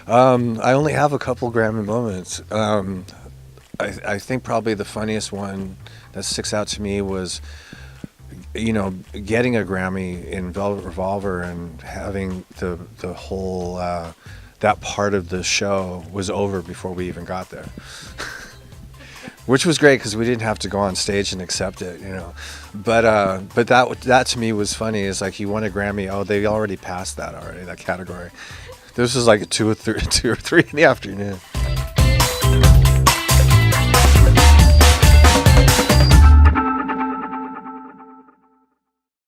I only have a couple Grammy moments. I think probably the funniest one that sticks out to me was, getting a Grammy in Velvet Revolver and having the whole that part of the show was over before we even got there. Which was great because we didn't have to go on stage and accept it. But that to me was funny. Is like he won a Grammy. Oh, they already passed that category. This was like 2 or 3 in the afternoon.